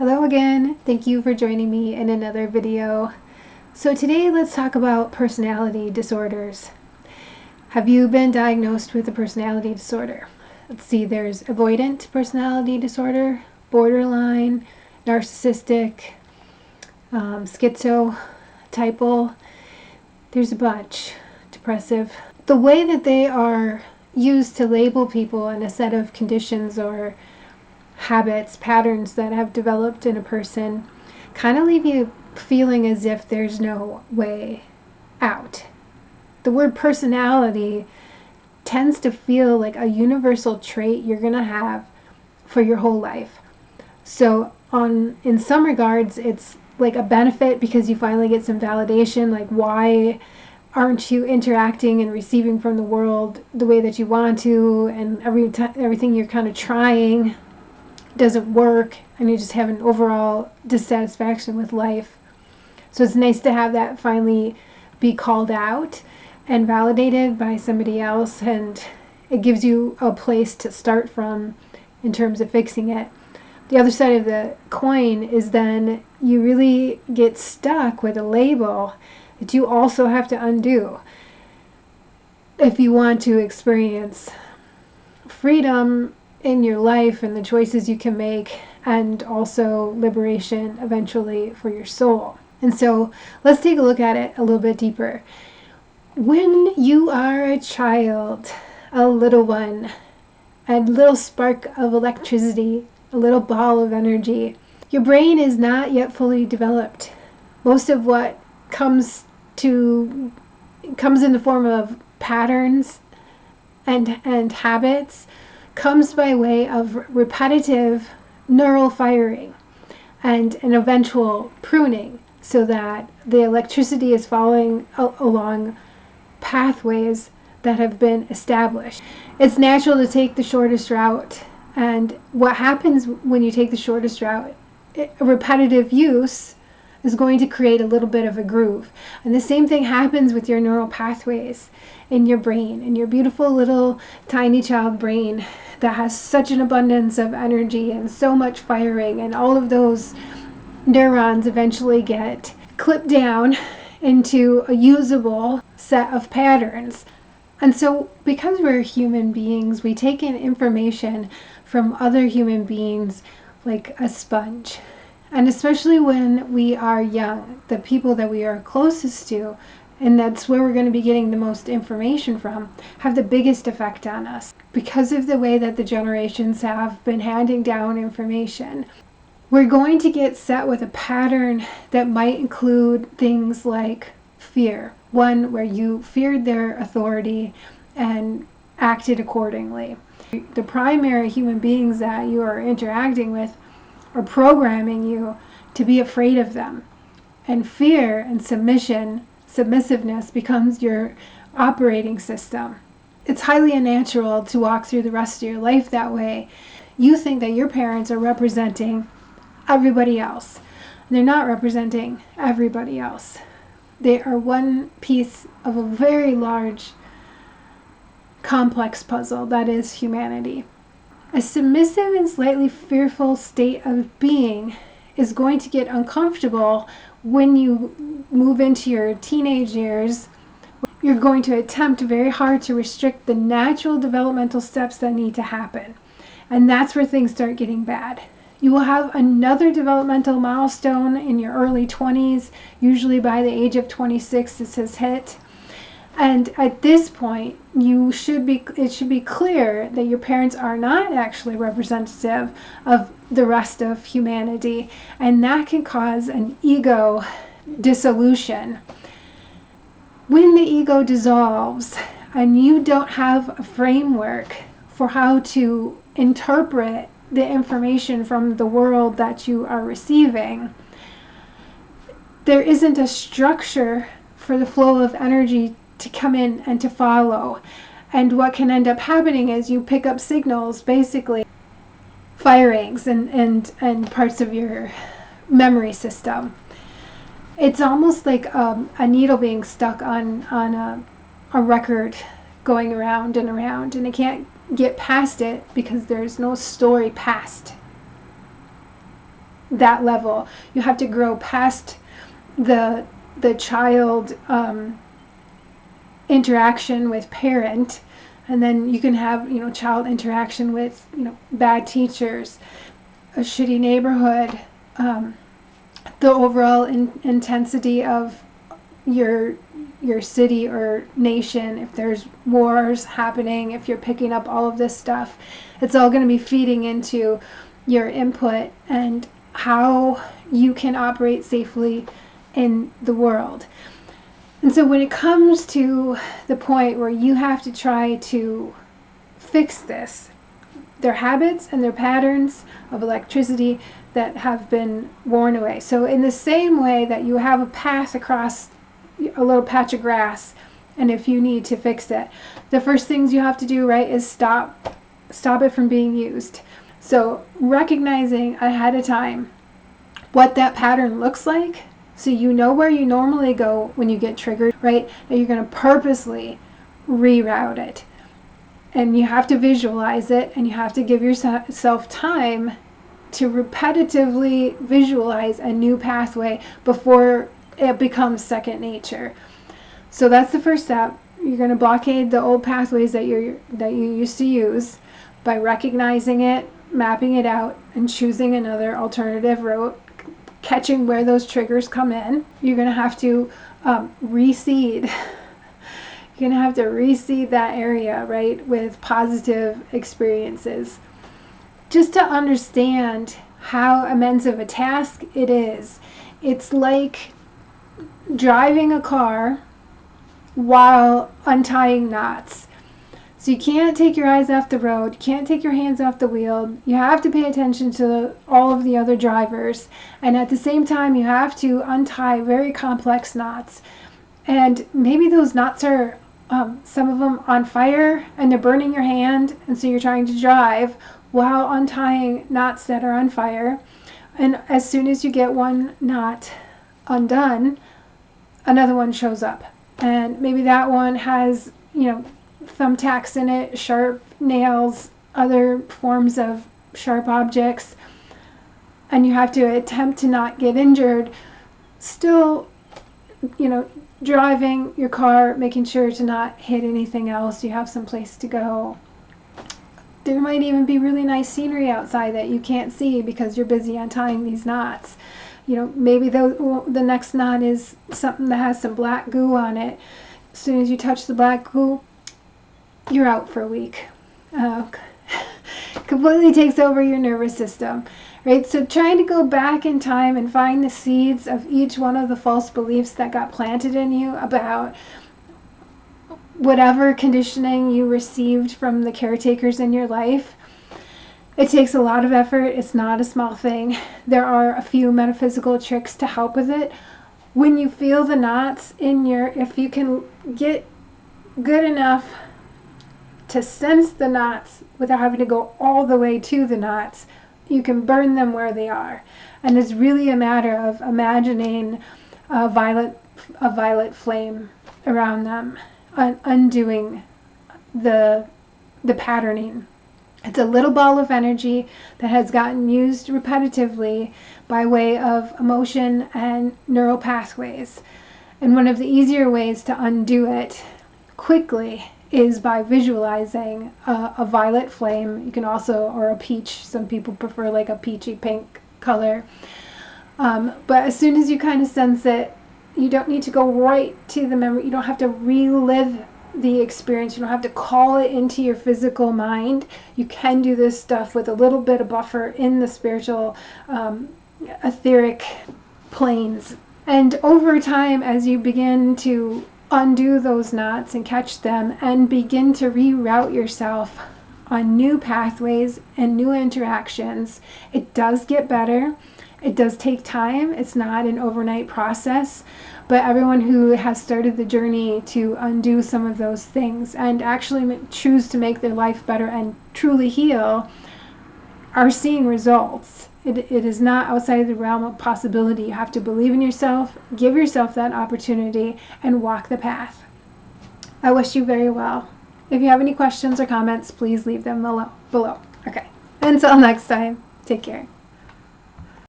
Hello again. Thank you for joining me in another video. So today let's talk about personality disorders. Have you been diagnosed with a personality disorder? Let's see, there's avoidant personality disorder, borderline, narcissistic, schizotypal. There's a bunch. Depressive. The way that they are used to label people in a set of conditions or habits, patterns that have developed in a person kind of leave you feeling as if there's no way out. The word personality tends to feel like a universal trait you're going to have for your whole life. So in some regards, it's like a benefit because you finally get some validation, like why aren't you interacting and receiving from the world the way that you want to, and everything you're kind of trying doesn't work, and you just have an overall dissatisfaction with life. So it's nice to have that finally be called out and validated by somebody else, and it gives you a place to start from in terms of fixing it. The other side of the coin is then you really get stuck with a label that you also have to undo if you want to experience freedom in your life and the choices you can make, and also liberation eventually for your soul. And so let's take a look at it a little bit deeper. When you are a child, a little one, a little spark of electricity, a little ball of energy, your brain is not yet fully developed. Most of what comes in the form of patterns and habits comes by way of repetitive neural firing and an eventual pruning, so that the electricity is following along pathways that have been established. It's natural to take the shortest route, and what happens when you take the shortest route, repetitive use is going to create a little bit of a groove. And the same thing happens with your neural pathways in your brain, in your beautiful little tiny child brain that has such an abundance of energy and so much firing, and all of those neurons eventually get clipped down into a usable set of patterns. And so because we're human beings, we take in information from other human beings like a sponge. And especially when we are young, the people that we are closest to, and that's where we're going to be getting the most information from, have the biggest effect on us because of the way that the generations have been handing down information. We're going to get set with a pattern that might include things like fear. One where you feared their authority and acted accordingly. The primary human beings that you are interacting with are programming you to be afraid of them. And fear and submissiveness becomes your operating system. It's highly unnatural to walk through the rest of your life that way. You think that your parents are representing everybody else. They're not representing everybody else. They are one piece of a very large, complex puzzle that is humanity. A submissive and slightly fearful state of being is going to get uncomfortable when you move into your teenage years. You're going to attempt very hard to restrict the natural developmental steps that need to happen. And that's where things start getting bad. You will have another developmental milestone in your early 20s, usually by the age of 26 this has hit. And at this point, it should be clear that your parents are not actually representative of the rest of humanity, and that can cause an ego dissolution. When the ego dissolves and you don't have a framework for how to interpret the information from the world that you are receiving, there isn't a structure for the flow of energy to come in and to follow. And what can end up happening is you pick up signals, basically firings and parts of your memory system. It's almost like a needle being stuck on a record going around and around, and it can't get past it because there's no story past that level. You have to grow past the child interaction with parent, and then you can have child interaction with bad teachers, a shitty neighborhood, the overall intensity of your city or nation. If there's wars happening, if you're picking up all of this stuff, it's all going to be feeding into your input and how you can operate safely in the world. And so when it comes to the point where you have to try to fix this, their habits and their patterns of electricity that have been worn away. So in the same way that you have a path across a little patch of grass, and if you need to fix it, the first things you have to do, right, is stop it from being used. So recognizing ahead of time what that pattern looks like, so you know where you normally go when you get triggered, right? And you're going to purposely reroute it. And you have to visualize it, and you have to give yourself time to repetitively visualize a new pathway before it becomes second nature. So that's the first step. You're going to blockade the old pathways that you used to use by recognizing it, mapping it out, and choosing another alternative route, catching where those triggers come in. You're going to have to reseed. You're going to have to reseed that area, right, with positive experiences. Just to understand how immense of a task it is. It's like driving a car while untying knots. So you can't take your eyes off the road, you can't take your hands off the wheel, you have to pay attention to all of the other drivers, and at the same time you have to untie very complex knots. And maybe those knots are some of them on fire and they're burning your hand, and so you're trying to drive while untying knots that are on fire. And as soon as you get one knot undone, another one shows up, and maybe that one has thumbtacks in it, sharp nails, other forms of sharp objects, and you have to attempt to not get injured, still driving your car, making sure to not hit anything else. You have some place to go. There might even be really nice scenery outside that you can't see because you're busy untying these knots. Maybe the next knot is something that has some black goo on it. As soon as you touch the black goo, you're out for a week. Completely takes over your nervous system, right? So trying to go back in time and find the seeds of each one of the false beliefs that got planted in you about whatever conditioning you received from the caretakers in your life. It takes a lot of effort. It's not a small thing. There are a few metaphysical tricks to help with it. When you feel the knots if you can get good enough to sense the knots without having to go all the way to the knots, you can burn them where they are. And it's really a matter of imagining a violet flame around them, undoing the patterning. It's a little ball of energy that has gotten used repetitively by way of emotion and neural pathways. And one of the easier ways to undo it quickly is by visualizing a violet flame. You can also, or a peach, some people prefer like a peachy pink color. But as soon as you kind of sense it, you don't need to go right to the memory. You don't have to relive the experience. You don't have to call it into your physical mind. You can do this stuff with a little bit of buffer in the spiritual, etheric planes. And over time, as you begin to undo those knots and catch them and begin to reroute yourself on new pathways and new interactions, it does get better. It does take time. It's not an overnight process, but everyone who has started the journey to undo some of those things and actually choose to make their life better and truly heal are seeing results. It is not outside the realm of possibility. You have to believe in yourself, give yourself that opportunity, and walk the path. I wish you very well. If you have any questions or comments, please leave them below. Okay. Until next time, take care.